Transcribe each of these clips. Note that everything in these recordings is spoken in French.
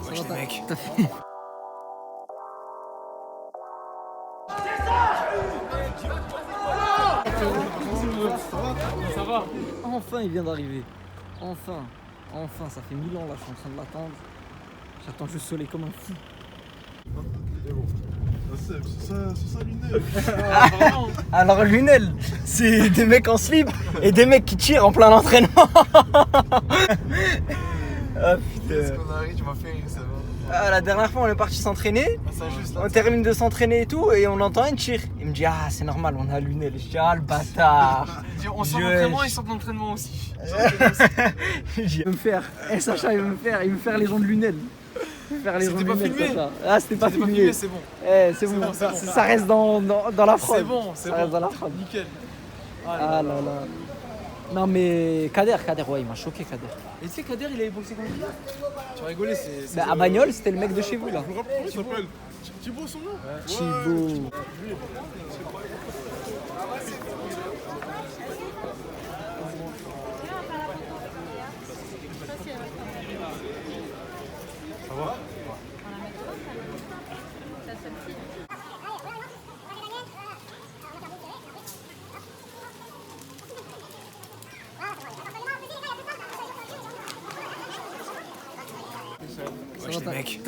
Wesh les mecs. Ça va? Enfin, il vient d'arriver. Enfin, ça fait 1000 ans là, je suis en train de l'attendre. J'attends juste le soleil comme un fou. C'est ça Lunel. Alors Lunel, c'est des mecs en slip et des mecs qui tirent en plein entraînement. Ah putain. Qu'est-ce qu'on arrive, tu m'as fait rire, ça va. Ah, la dernière fois on est parti s'entraîner, Ça juste là. on termine de s'entraîner et tout et on entend un tir. Il me dit ah c'est normal on a Lunel. Je dis ah le bâtard. On sort Je- l'entraînement et sort l'entraînement aussi. Il va me faire, Sacha il va me faire les gens de Lunel. Faire les gens de C'était pas Lunel, filmé. Sacha. Ah c'était pas C'était filmé. c'est bon. C'est bon, bon, c'est bon. ça reste dans la fraude. C'est bon, c'est Ça reste bon. dans la fraude. Nickel. Ah là là. Non mais Kader, ouais il m'a choqué Kader. Et tu sais, Kader, il avait boxé contre qui? Tu vas rigoler, c'est. Bah, à Bagnols c'était le mec de chez vous là. Comment il s'appelle Thibaut son nom. Thibaut. Wesh les mecs.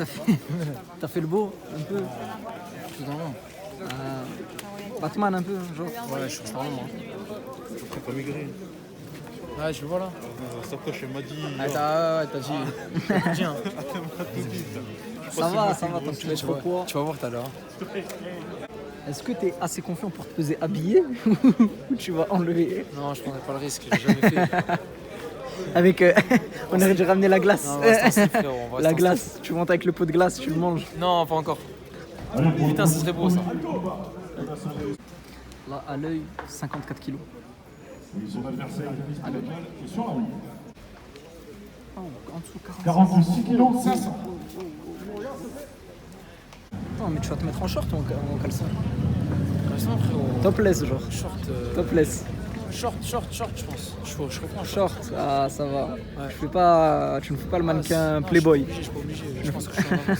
T'as fait le beau un peu. Tout dans l'ombre. Batman un peu genre. Ouais, je suis dans l'ombre. T'as pas migré. Ouais, je le vois là. Sa coche elle m'a dit. Ah, t'as dit. Tiens. Ça va, tant que tu mets trop poids. Tu vas voir tout à l'heure. Est-ce que t'es assez confiant pour te peser habillé ou tu vas enlever Non, je prendrai pas le risque, j'ai jamais fait. avec on aurait dû ramener la glace. Non, on va rester en slip, frérot, on va La rester en glace, tu montes avec le pot de glace, tu le manges. slip. Non, pas encore. Putain, ce serait beau ça. Là à l'œil 54 kilos. Son adversaire À l'œil. est sur la route. Oh, en dessous 40. 46 kg 500. Attends mais tu vas te mettre en short ou en caleçon? Restons, frérot. Topless genre. Short. Topless. Short, je pense. Je reprends un Short, ah ça va. Ouais. Tu ne fais pas le mannequin Non, Playboy. Je suis pas obligé, je pense que je suis en avance.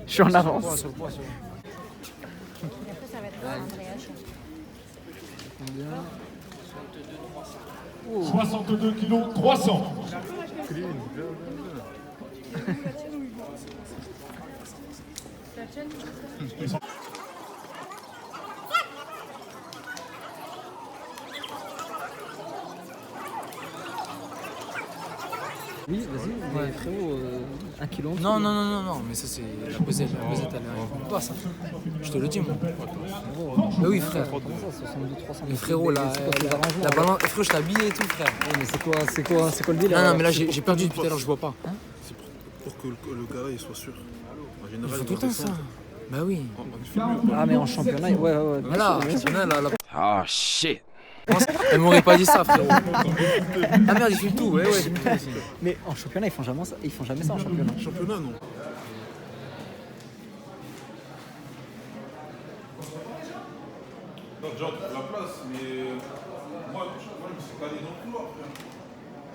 Je suis en Sur le avance. poids, sur le poids. Après, ça va être Andrea. 62 kg 300. Oui, vas-y, mais frérot, 1 kilo. Non, mais ça c'est la pesette, elle est pas ça. Je te le dis, moi. Mais oui, frère. Comment ça, 72, 300? Mais frérot, la balance, frérot, je t'ai habillé et tout, frère. Ouais, mais c'est quoi le deal? Non, mais là, j'ai perdu depuis tout à l'heure, je vois pas. C'est pour que le gars il soit sûr. En Il général, faut tout le temps ça. Bah oui. Ah, mais en championnat, ouais. Voilà, bien sûr. championnat, là. Oh shit. Elle m'aurait pas dit ça, frérot. Ah merde, il filme tout, ouais. Mais en championnat, ils font jamais ça en championnat. Championnat, non. Non, déjà, la place, mais. Moi, je me suis calé dans le couloir, frère.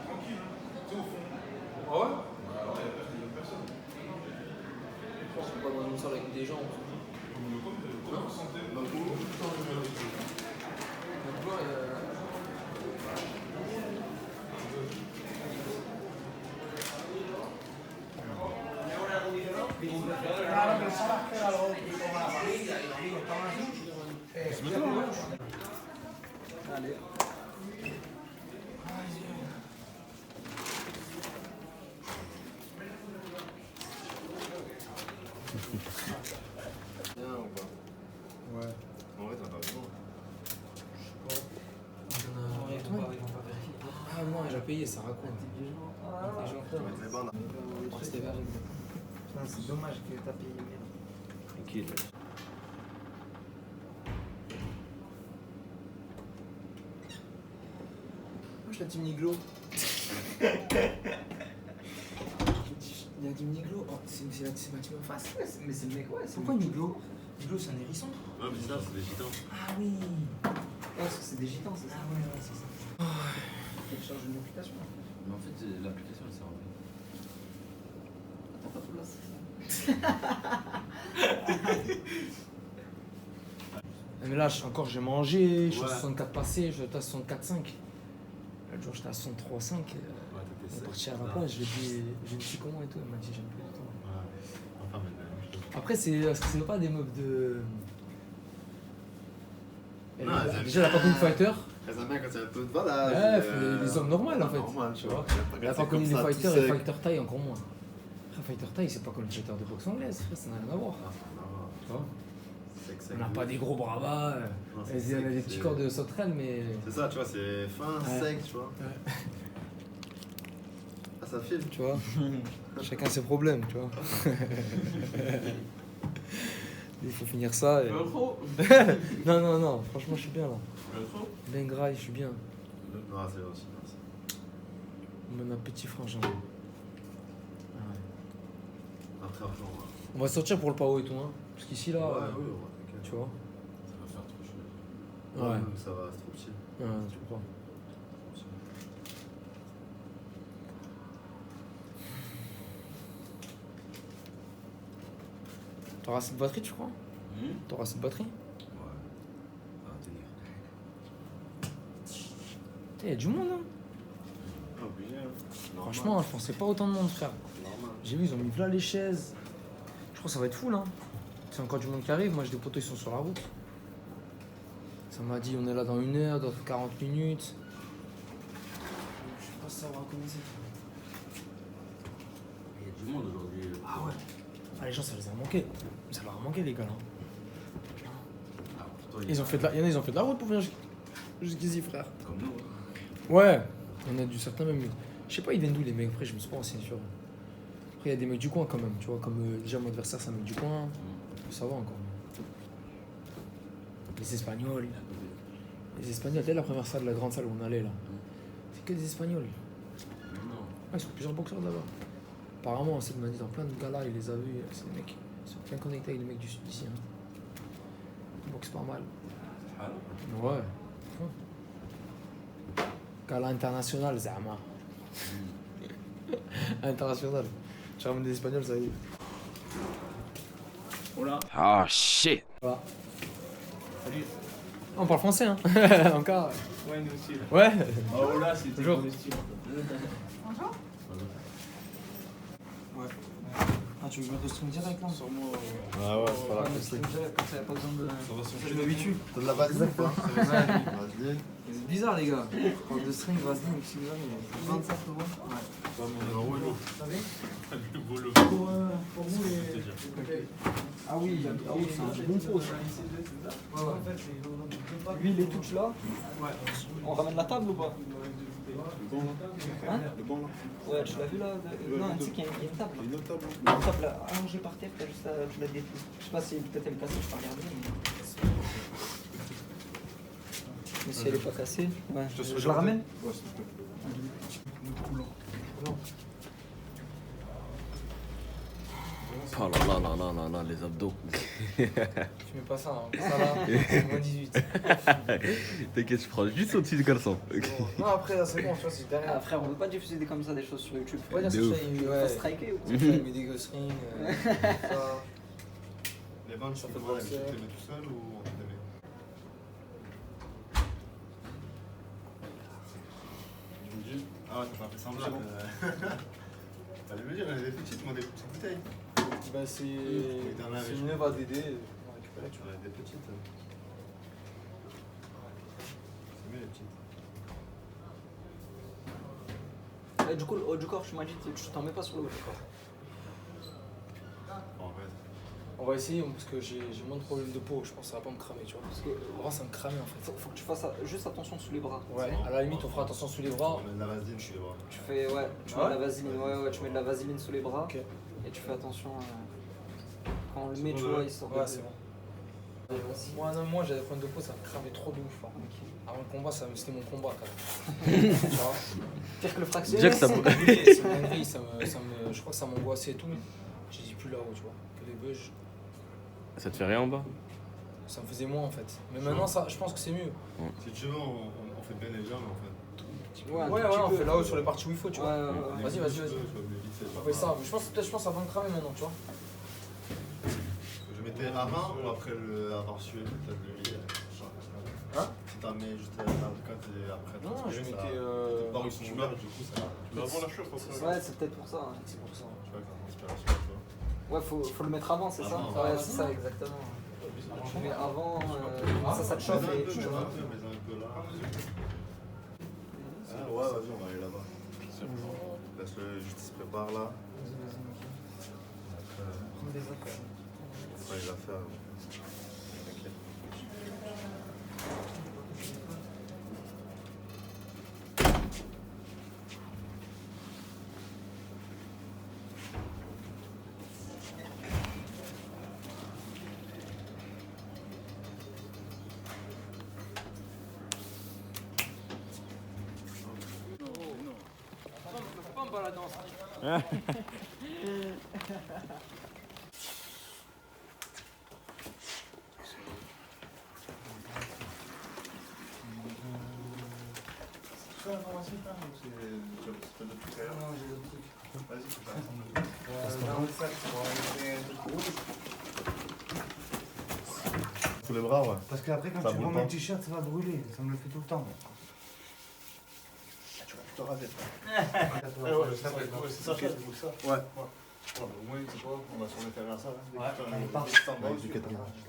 Tranquille, hein. Tu sais, au fond. Ah ouais? Bah ouais, il y a personne. Je pense qu'on peut dans une salle avec des gens. Comment vous sentez la boule? Ouais. En vrai, t'as pas besoin. Ah non, il a payé, ça raconte. C'était vert. C'est dommage que t'as payé. Tranquille. Moi, je la team Niglo. Il a dit Niglo, oh, c'est ma team en face. Mais c'est le mec, ouais. Pourquoi Niglo? Niglo, c'est un hérisson. Ouais, mais ça, c'est des gitans. Ah oui. Parce que c'est des gitans, c'est ça? Ah ouais, c'est ça. Tu télécharges une application. Mais en fait, l'application elle sert à rien. Attends, Mais là, j'ai mangé, je suis à 64 passé, je suis à 64,5. L'autre jour, j'étais à 63,5. On est parti à la plage, je lui ai dit comment et tout. Elle m'a dit j'aime plus du tout. Après, c'est pas des meufs de. Déjà, elle a pas connu Fighter. Elles aiment bien quand il y a un peu de balade. Ouais, les hommes normaux en fait. Normal, tu vois. Elle a pas connu les fighters et Fighter Thai encore moins. Après, Fighter Thai, c'est pas comme le fighter de boxe anglaise, frère, ça n'a rien à voir. Tu vois? On n'a pas des gros bravas, elle a des petits corps de sauterelle, mais. C'est ça, tu vois, c'est fin, sec, tu vois. Ouais. Ah, ça filme. Tu vois. Chacun ses problèmes, tu vois. Il faut finir ça. Et... non, franchement, je suis bien là. Ben gras, je suis bien. Non, c'est vrai aussi. Mon appétit frangin. Après argent, On va sortir pour le pao et tout, hein. Parce qu'ici là, ouais, oui, ouais, tu vois. Ça va faire trop chaud. Ouais, Ouais. même ça va, c'est trop petit. Ouais, tu comprends. T'auras assez de batterie, tu crois? T'auras assez de batterie? Ouais. Ça va tenir. Il y a du monde, hein. Obligé, hein. Franchement, je pensais pas autant de monde, frère. Normal. J'ai vu, ils ont mis là les chaises. Je crois que ça va être fou, là. C'est encore du monde qui arrive. Moi, j'ai des potos, ils sont sur la route. Ça m'a dit, on est là dans 1 heure, d'autres 40 minutes. Je sais pas si ça va recommencer. Il y a du monde aujourd'hui. Ah ouais. Ah, les gens, ça les a manqué. Ça leur a manqué, les gars, là. Ils ont fait de la... Il y en a, ils ont fait de la route pour venir jusqu'ici, frère. Comme nous. Hein. Ouais, il y en a du certain même. Je sais pas, ils viennent d'où les mecs, après, je me suis pas renseigné sur eux. Après, il y a des mecs du coin quand même, tu vois, comme déjà mon adversaire, c'est un mec du coin. Ça va encore. Les Espagnols. Les Espagnols, dès la première salle, la grande salle où on allait là. C'est que des Espagnols. Ouais, ils sont plusieurs boxeurs là-bas. Apparemment, c'est m'a dit dans plein de galas, il les a vus. C'est des mecs, ils sont bien connectés avec les mecs du sud ici. Hein. Ils boxent pas mal. Ouais. Gala international, Zama. International. Tu ramènes des Espagnols, ça y est. Oh shit. Voilà. Salut. On parle français, hein. Encore. Ouais, nous aussi. Ouais. Oh là, c'est Bonjour. Bonjour. Ouais. Ah, tu veux mettre le string direct là? Sûrement. Ah ouais, c'est pas Ouais, le string direct, comme ça, y a pas besoin de. Ça va sur Je m'habitue. T'as de la vaseline ou pas? Vaseline. C'est bizarre, les gars. Parle de string, vaseline, qu'est-ce que vous avez? 25 euros. Ouais. le bolo. Pour vous, les. Ah oui, c'est un bon pot ça. L'huile et tout là. Ouais. On ramène la table ou pas? Le banc là. Hein? Le banc là. Ouais, tu l'as vu là? Non, tu sais qu'il y a une table. Une autre table. Il y a une table allongée par terre, t'as juste tu l'as détruite. Je sais pas si peut-être elle est cassée, je peux regarder. Mais si elle est pas cassée, ouais. Je la ramène? Ouais, s'il te plaît. Oh là là là là là, les abdos. Tu mets pas ça, hein. Ça là, c'est moins 18. T'inquiète, je prends juste au-dessus du garçon. Non, après, c'est bon, tu vois, c'est Ah derrière. frère, on veut pas diffuser comme ça des choses sur YouTube. Faut pas dire De que ouf. ça, il Faut ouais. striker ou quoi? Il met des ghost rings, ça. Les bancs, tu Ça fais fait quoi? Tu boxer. les mets tout seul ou on te les met? Tu me dis? Ah ouais, t'as pas fait semblant. Fallait me dire, elle est petites, moi des petites bouteilles. Bah, c'est une œuvre ADD. On va récupérer, tu Tu en as des petites. C'est mieux les petites. Du coup, le haut du corps, tu m'as dit, tu t'en mets pas sur le haut du corps. En fait. On va essayer parce que j'ai moins de problèmes de peau, je pense que ça va pas me cramer, tu vois. Parce que moi ça me cramait en fait. Faut que tu fasses juste attention sous les bras. Ouais, à la limite on fera attention sous les bras. On met de la vaseline, je les bras. Tu fais, ouais, tu Ah mets ouais de la vaseline, ouais, tu mets de la vaseline sous les bras. Ok. Et tu fais attention quand on le met, tu vois, il sort. Ouais, c'est bon. Moi j'avais des problèmes de peau, ça me cramait trop de ouf. Hein. Avant le combat, c'était mon combat quand même. Tu vois. Pire que le fractionné. Déjà que ça C'est une dinguerie, je crois que ça m'angoissait et tout. J'ai dit plus là-haut, tu vois. Que des bugs, Ça te fait rien en bas? ça me faisait moins en fait. Mais maintenant, ça, je pense que c'est mieux. Si tu veux, on fait bien les jambes, on fait un tout petit peu. Ouais, un Ouais, tout ouais, petit on peu. fait là-haut sur les parties où il faut, tu vois. Ouais. Vas-y. On fait ça, mais je pense que ça va me cramer maintenant, tu vois. Je mettais avant ou après avoir sué le billet? Hein? Si t'en mets juste quand t'es après. Non, je mettais. Par ils sont ouverts, du coup, ça. Mais avant la chauffe, après. Ouais, c'est peut-être pour ça. Hein. C'est pour ça. Tu vois, quand l'inspiration, tu vois. Ouais, faut le mettre avant, c'est ça? Avant, Ouais, c'est ça, exactement. Tu mets avant, ça te chauffe Mets-en un et peu, tu mets-en vois. un peu, mets-en un peu là. Ah, ouais, vas-y, on va aller là-bas. Laisse-le juste, il se prépare là. Prends des affaires. Après les affaires. T'inquiète. C'est l'informatique là ou c'est d'autres trucs ailleurs? Non, j'ai d'autres trucs. Vas-y, tu fais Dans le sac, Sous les bras, ouais. Parce qu'après, quand Ça tu brûle prends pas. le t-shirt, ça va brûler. Ça me le fait tout le temps. Tu vas te raser. C'est ça, Ouais. Ouais, bah, au moins, tu sais quoi, on va se référer à ça. Là. Ouais, on est parti. Je t'en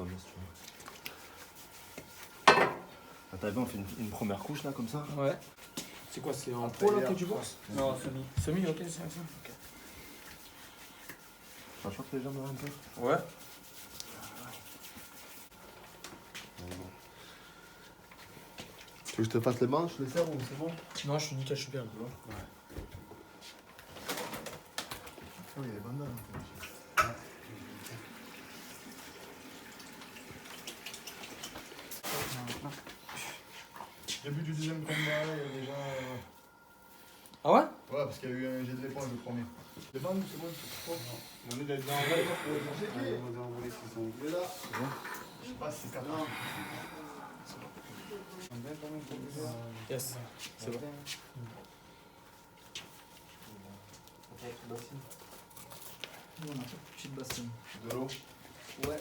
laisse, tu vois. Ah, t'as vu, on fait une première couche là, comme ça. Ouais. C'est quoi? C'est en pot là que tu bosses? Non, semi. Semi, ok, c'est ça. Ok. Ça chauffe les jambes là un peu. Ouais. Tu veux que je te fasse les manches, les serres ou c'est bon? Non, je suis nickel, je suis bien. Ouais. Oh, il y a des bandanes. Début du deuxième combat, il y a déjà. Ah ouais? Ouais, parce qu'il y a eu un jet de l'éponge le premier. Les bandes, c'est bon, c'est trop. On est là-dedans. Il est là. Je sais pas si c'est capable. Yes, c'est bon. Petite bassine. De l'eau. Ouais.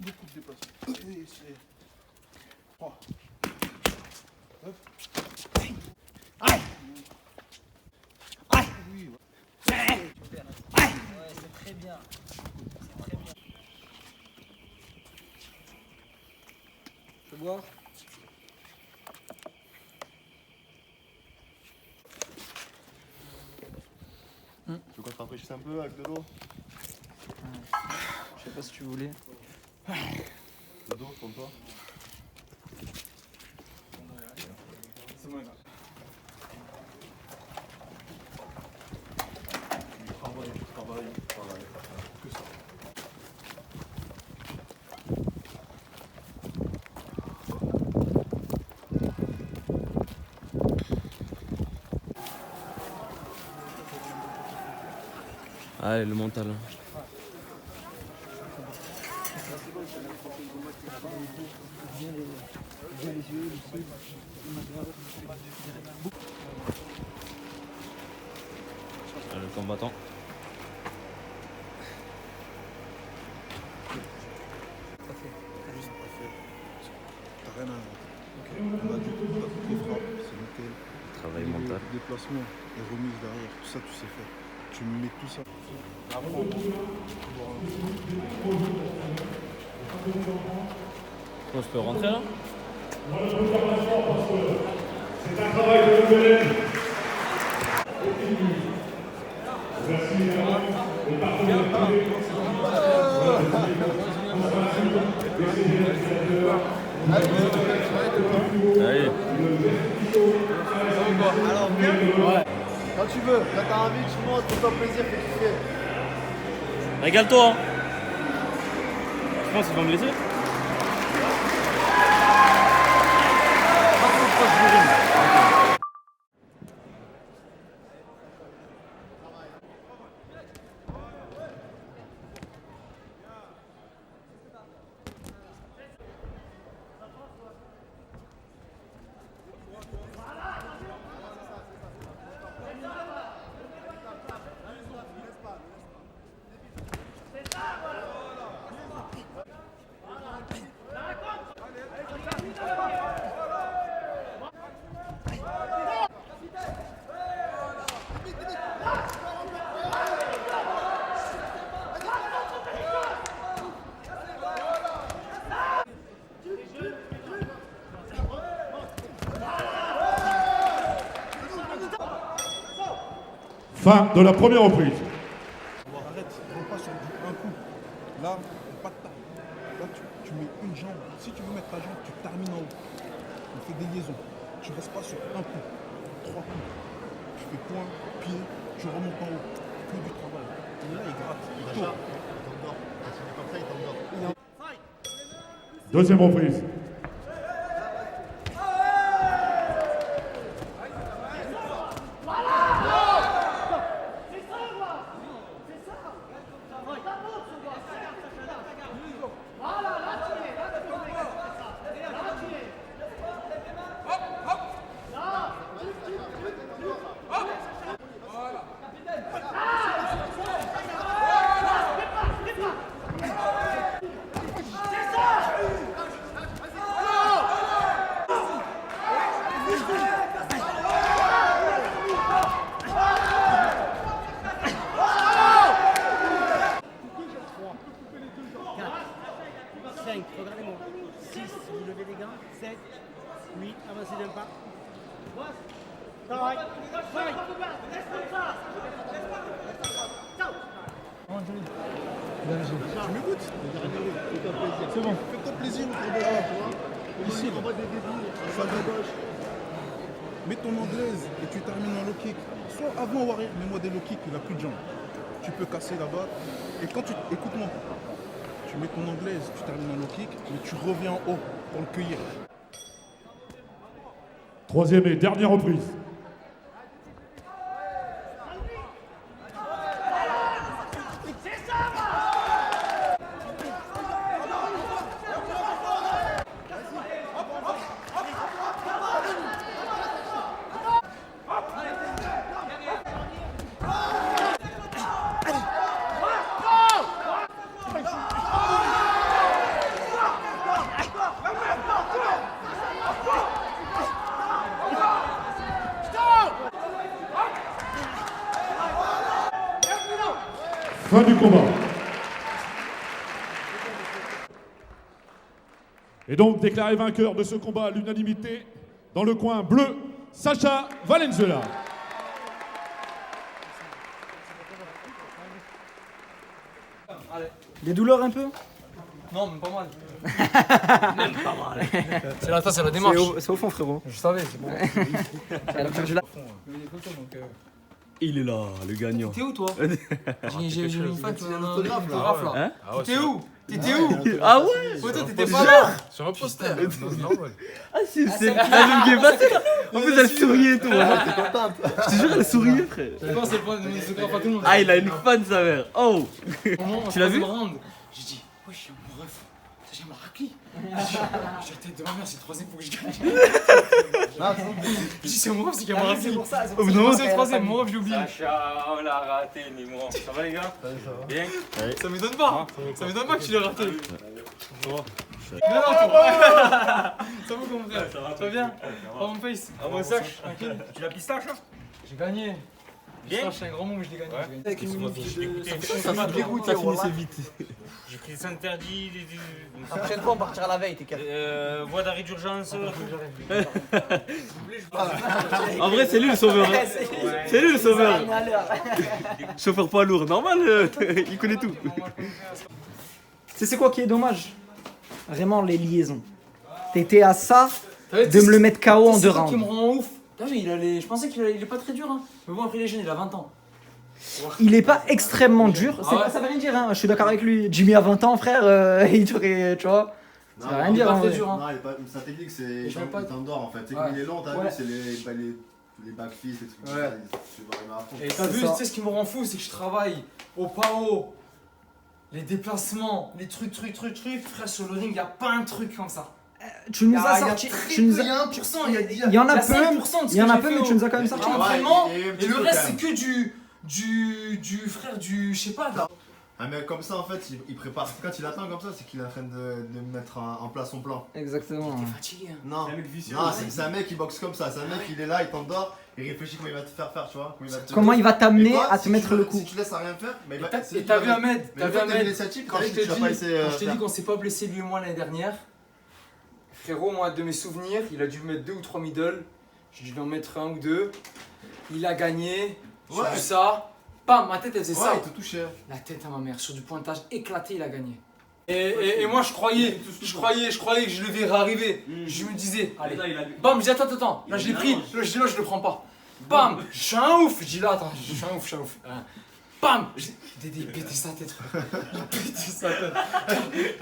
Beaucoup de déplacements. Et c'est 3. Hop. Oui, ouais. Ouais, c'est très bien. C'est très bien. Je peux boire? Tu veux qu'on te rafraîchisse un peu avec de l'eau? Je sais pas si tu voulais. De l'eau, comme toi. C'est bon, là. Travail. Que ça. Allez, le mental. Le combattant. T'as rien à. On a dit toutes les frappes, c'est nickel. Travail mental. Déplacement et remise derrière, tout ça tu sais faire. Tu mets tout ça. On peut rentrer là? C'est un travail de longue haleine. Merci également aux partenaires privés. Allez. Alors viens. Ouais. Quand tu veux, quand t'as envie, tu montes, fais-toi plaisir, fais kiffer. Régale-toi. Hein. Je pense qu'ils vont me laisser. Fin de la première reprise. Arrête, prends pas sur un coup. Là, pas de taille. Là, tu mets une jambe. Si tu veux mettre ta jambe, tu termines en haut. On fait des liaisons. Tu restes pas sur un coup. 3 coups. Tu fais point, pied, tu remontes en haut. Que du travail. Et là, il gratte. Il tourne. Comme ça, il t'endort. Deuxième reprise. Regardez-moi. 6, vous levez les gants. 7, 8, avancez d'un pas. Travail. Travail. Tu m'écoutes? C'est bon. Fais-toi plaisir autour de là. Ici, ça gauche. Mets ton anglaise et tu termines en low kick. Soit avant ou arrière, mets-moi des low kicks, il n'a plus de jambes. Tu peux casser là-bas. Et quand tu. Écoute-moi. Tu mets ton anglaise, tu termines en low kick, mais tu reviens en haut pour le cueillir. Troisième et dernière reprise. Fin du combat. Et donc déclaré vainqueur de ce combat à l'unanimité dans le coin bleu, Sacha Valenzuela. Des douleurs un peu? Non, même pas mal. Même pas mal. C'est la démarche. C'est au fond, frérot. Je savais, c'est bon. Elle a perdu la... Il est là, le gagnant. T'es où toi? J'ai une fan qui m'a un autographe là. Hein? T'étais où? T'étais où? Ah ouais? Toi t'étais pas là. Sur un poster. Ah c'est la même qui est passée là. En plus elle souriait et tout. Je te jure elle souriait frère. Je pense que c'est le point de mon autographe à tout le monde. Ah il a une fan sa mère. Oh. Tu l'as vu? J'ai dit, wesh, mon ref, t'as jamais raclé. J'ai la tête de ma mère, c'est le troisième fois que je gagne. J'ai dit, c'est mon ref, c'est qu'il y a raclé. C'est pour ça, c'est le troisième, mon ref, j'ai oublié. Sacha, on l'a raté, mais moi. Ça va les gars? Bien? Ça m'étonne pas. Ça m'étonne pas que tu l'aies raté. Non, ça va mon frère? Ça va bien? Prends mon face. Ah, mon sac. Tranquille. Tu l'as pistache là? J'ai gagné. Bien? C'est un grand mot, mais je l'ai gagné. Avec une minute Ça m'a dégoûté, finissait vite. J'ai pris des interdits, La prochaine fois, on partira la veille, t'es calme. voie d'arrêt d'urgence. En vrai c'est lui le sauveur. C'est lui le sauveur. Chauffeur poids lourd, normal, il connaît tout. C'est quoi qui est dommage? Vraiment les liaisons. T'étais à ça de me le mettre KO en 2 C'est ça qui me rounds. rend ouf. T'as vu, je pensais qu'il est pas très dur, hein. Mais bon, après, il est jeune, il a 20 ans. Il est pas extrêmement dur. Ah ouais. Ça veut rien dire, hein. Je suis d'accord avec lui. Jimmy a 20 ans, frère. Il t'aurait, tu vois. Ça veut rien dire. pas hein, très ouais. dur, hein. Non, il est pas. Sa technique, c'est. Et je veux pas- Il t'endort en fait. C'est Ouais. comme il est long, t'as Ouais. vu, c'est les backfists, les trucs comme Ouais. ça. Tu vas arriver à fond. Et t'as C'est vu, ça. tu sais ce qui me rend fou, c'est que je travaille au PAO, les déplacements, les trucs, frère, sur le ring, y a pas un truc comme ça. Tu nous as sorti. Tu nous as- Il y a 1%, Il y en a peu, 5% de ce il y en que a j'ai peu, fait mais au- tu nous as quand même sorti. au Ouais, entraînement, il y a eu un et petit le peu, reste, quand c'est que du frère, je sais pas, Un mec comme ça, en fait, il prépare. Quand il attend comme ça, c'est qu'il est en train de mettre en place son plan. Exactement. fatigué. Hein. Non, non, c'est un mec qui boxe comme ça. C'est un mec, il est là, il t'endort, il réfléchit comment il va te faire, tu vois. Comment il va Et t'amener toi, à te si mettre tu- le coup. Si tu laisses à rien faire, mais il va. Et t'as vu Ahmed, Mais le fait que t'aies l'initiative, quand je tu t'ai vas pas essayer. dit qu'on s'est pas blessé lui et moi l'année dernière, frérot, moi de mes souvenirs, il a dû mettre 2 ou 3 middle, j'ai dû lui en mettre 1 ou 2, il a gagné, J'ai vu ça. Bam, ma tête elle faisait ça. Ouais, il te touchait. La tête à ma mère, sur du pointage éclaté, il a gagné. Et moi je croyais que je le verrais arriver. Je me disais, allez, bam, je dis attends, là je l'ai pris, là je dis là je le prends pas. Bam, je suis un ouf, je dis là attends, je suis un ouf. Bam, Dédé il pétait sa tête, frère. Il pétait sa tête.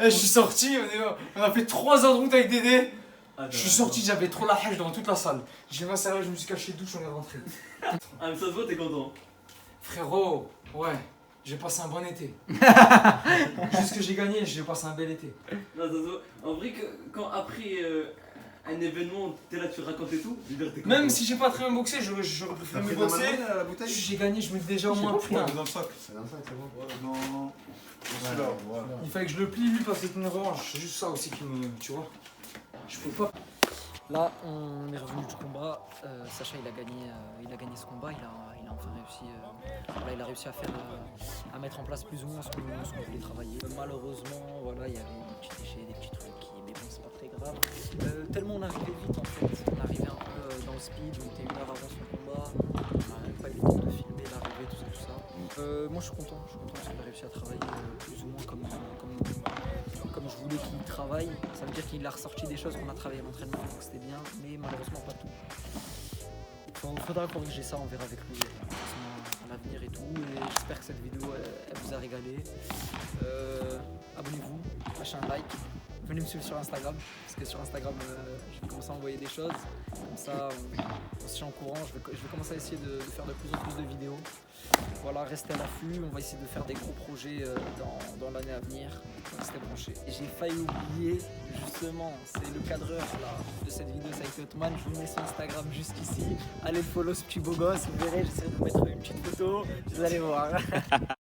Je suis sorti, on a fait 3 heures de route avec Dédé. Je suis sorti, j'avais trop la hache dans toute la salle. J'ai ma sérieux, je me suis caché douche, on est rentré. Ah mais ça se voit, t'es content. Frérot, ouais, j'ai passé un bon été. Juste que j'ai gagné, j'ai passé un bel été. Non, ça se voit. En vrai, quand après un événement, t'es là, tu racontes et tout, je veux dire, t'es content. Même si j'ai pas très bien boxé, je préfère mieux boxer. J'ai gagné, je me dis déjà au moins putain. Dans le sac. C'est dans le sac, c'est bon. Non. Il fallait que je le plie lui parce que c'était une revanche. C'est juste ça aussi qui me. Tu vois. Je peux pas. Là, on est revenu du combat. Sacha, il a gagné ce combat. Il a enfin réussi. Voilà, il a réussi à mettre en place plus ou moins ce qu'on voulait travailler. Malheureusement, voilà, il y avait des petits déchets, des petits trucs mais bon, c'est pas très grave. Tellement on arrivait vite en fait. On arrivait un peu dans le speed. On était 1 heure avant son combat. On n'a même pas eu le temps de filmer l'arrivée, tout ça. Moi, je suis content parce qu'il a réussi à travailler plus ou moins comme je voulais qu'il travaille. Ça veut dire qu'il a ressorti des choses qu'on a travaillé à l'entraînement, donc c'était bien, mais malheureusement pas tout. Il faudra corriger ça, on verra avec lui à l'avenir et tout. Et j'espère que cette vidéo elle vous a régalé. Abonnez-vous, lâchez un like, venez me suivre sur Instagram, parce que sur Instagram je vais commencer à envoyer des choses. Comme ça on se tient au courant, je vais commencer à essayer de faire de plus en plus de vidéos. Voilà, restez à l'affût, on va essayer de faire des gros projets dans l'année à venir. Restez branchés. Et j'ai failli oublier, justement, c'est le cadreur là, de cette vidéo, ça a été Otman. Je vous mets son Instagram juste ici. Allez follow ce petit beau gosse, vous verrez, j'essaierai de vous mettre une petite photo, vous allez voir.